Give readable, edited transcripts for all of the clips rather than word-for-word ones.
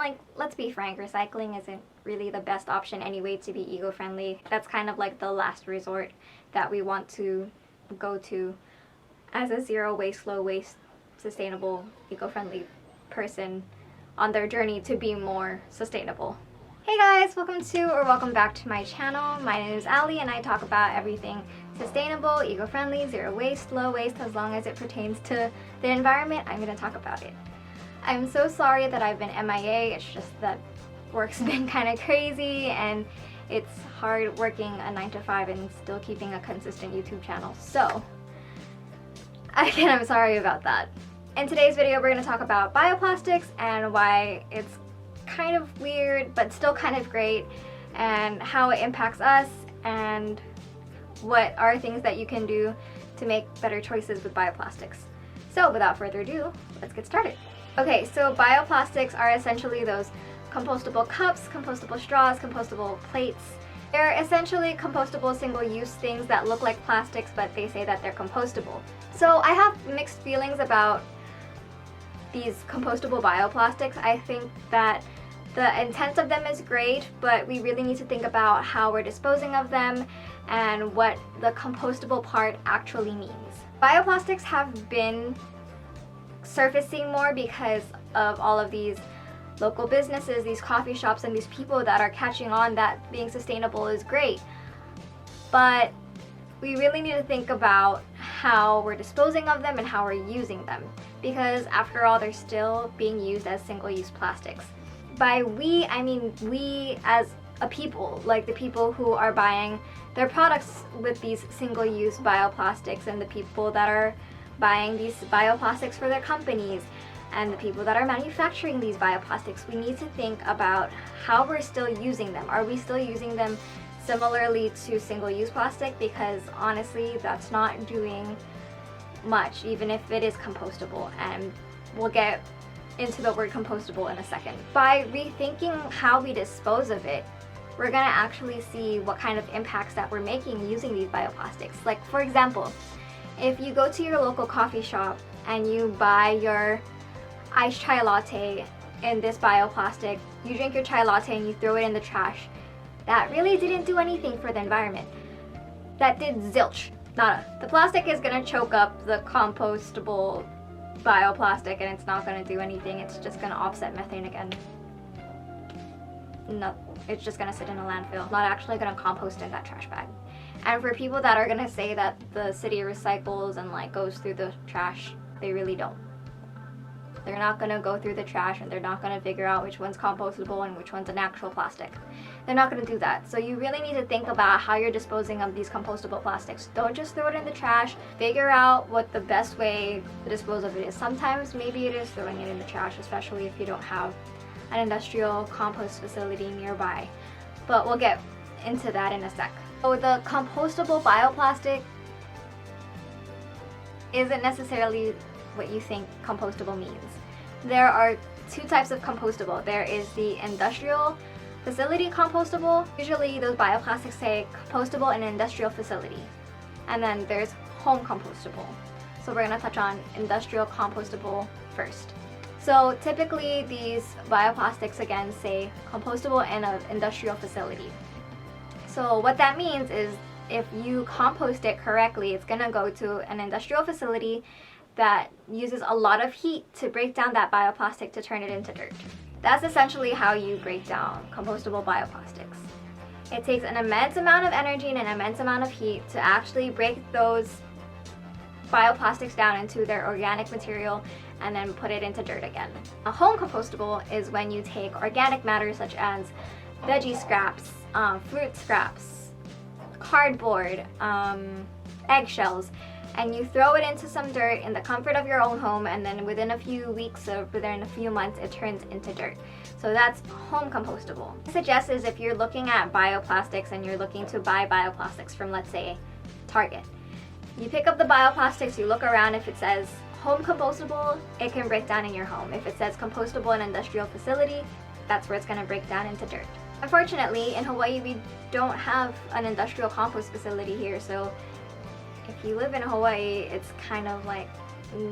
like, let's be frank, recycling isn't really the best option anyway to be eco-friendly. That's kind of like the last resort that we want to go to as a zero waste, low waste, sustainable, eco-friendly person on their journey to be more sustainable. Hey guys, welcome back to my channel. My name is Ali and I talk about everything sustainable, eco-friendly, zero waste, low waste. As long as it pertains to the environment, I'm going to talk about it. I'm so sorry that I've been MIA. It's just that work's been kind of crazy and it's hard working a 9-to-5 and still keeping a consistent YouTube channel. So, again, I'm sorry about that. In today's video, we're going to talk about bioplastics and why it's kind of weird but still kind of great, and how it impacts us, and what are things that you can do to make better choices with bioplastics. So without further ado, let's get started. Okay, so bioplastics are essentially those compostable cups, compostable straws, compostable plates. They're essentially compostable single-use things that look like plastics, but they say that they're compostable. So I have mixed feelings about these compostable bioplastics. I think that the intent of them is great, but we really need to think about how we're disposing of them and what the compostable part actually means. Bioplastics have been surfacing more because of all of these local businesses, these coffee shops, and these people that are catching on that being sustainable is great. But we really need to think about how we're disposing of them and how we're using them, because after all, they're still being used as single-use plastics. By we, I mean we as a people, like the people who are buying their products with these single-use bioplastics, and the people that are buying these bioplastics for their companies, and the people that are manufacturing these bioplastics. We need to think about how we're still using them. Are we still using them similarly to single-use plastic? Because honestly, that's not doing much, even if it is compostable, and we'll get into the word compostable in a second. By rethinking how we dispose of it, we're gonna actually see what kind of impacts that we're making using these bioplastics. Like, for example, if you go to your local coffee shop and you buy your iced chai latte in this bioplastic, you drink your chai latte and you throw it in the trash, that really didn't do anything for the environment. That did zilch, nada. The plastic is gonna choke up the compostable bioplastic and it's not gonna do anything. It's just gonna offset methane again. No, it's just gonna sit in a landfill, not actually gonna compost in that trash bag. And for people that are gonna say that the city recycles and like goes through the trash, they really don't. They're not gonna go through the trash and they're not gonna figure out which one's compostable and which one's an actual plastic. They're not gonna do that. So you really need to think about how you're disposing of these compostable plastics. Don't just throw it in the trash. Figure out what the best way to dispose of it is. Sometimes maybe it is throwing it in the trash, especially if you don't have an industrial compost facility nearby. But we'll get into that in a sec. So the compostable bioplastic isn't necessarily what you think compostable means. There are two types of compostable. There is the industrial facility compostable. Usually those bioplastics say compostable in an industrial facility. And then there's home compostable. So we're gonna touch on industrial compostable first. So typically these bioplastics again say compostable in an industrial facility. So what that means is if you compost it correctly, it's gonna go to an industrial facility that uses a lot of heat to break down that bioplastic to turn it into dirt. That's essentially how you break down compostable bioplastics. It takes an immense amount of energy and an immense amount of heat to actually break those bioplastics down into their organic material and then put it into dirt again. A home compostable is when you take organic matter such as veggie scraps, fruit scraps, cardboard, eggshells, and you throw it into some dirt in the comfort of your own home, and then within a few weeks or within a few months it turns into dirt. So that's home compostable. What I suggest is if you're looking at bioplastics and you're looking to buy bioplastics from, let's say, Target, you pick up the bioplastics, you look around. If it says home compostable, it can break down in your home. If it says compostable in an industrial facility, that's where it's going to break down into dirt. Unfortunately, in Hawaii, we don't have an industrial compost facility here, so if you live in Hawaii, it's kind of like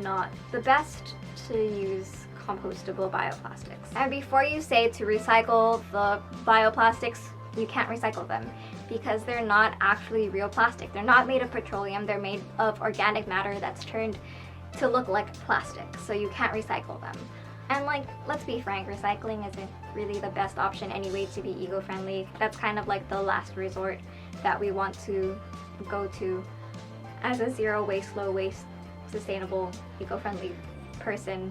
not the best to use compostable bioplastics. And before you say to recycle the bioplastics, you can't recycle them because they're not actually real plastic. They're not made of petroleum, they're made of organic matter that's turned to look like plastic, so you can't recycle them. And like, let's be frank, recycling isn't really the best option anyway to be eco-friendly. That's kind of like the last resort that we want to go to as a zero waste, low waste, sustainable, eco-friendly person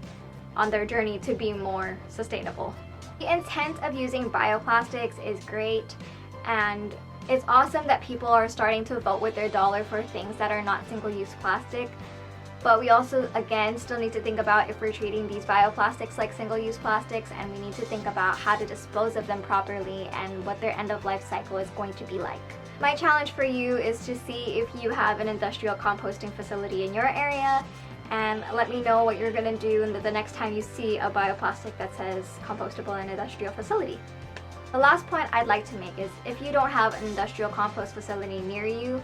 on their journey to be more sustainable. The intent of using bioplastics is great, and it's awesome that people are starting to vote with their dollar for things that are not single-use plastic. But we also, again, still need to think about if we're treating these bioplastics like single-use plastics, and we need to think about how to dispose of them properly and what their end-of-life cycle is going to be like. My challenge for you is to see if you have an industrial composting facility in your area, and let me know what you're going to do the next time you see a bioplastic that says compostable in an industrial facility. The last point I'd like to make is if you don't have an industrial compost facility near you,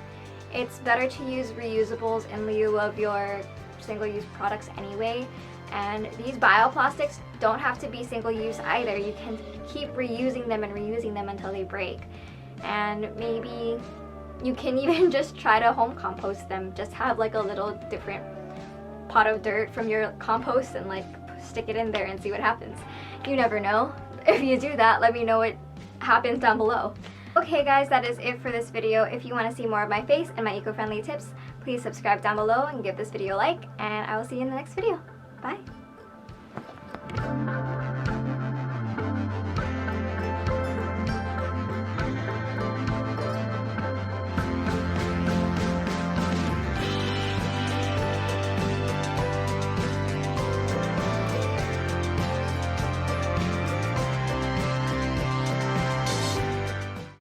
it's better to use reusables in lieu of your single-use products anyway. And these bioplastics don't have to be single-use either. You can keep reusing them and reusing them until they break. And maybe you can even just try to home compost them. Just have like a little different pot of dirt from your compost and like stick it in there and see what happens. You never know. If you do that, let me know what happens down below. Okay guys, that is it for this video. If you want to see more of my face and my eco-friendly tips, please subscribe down below and give this video a like, and I will see you in the next video. Bye!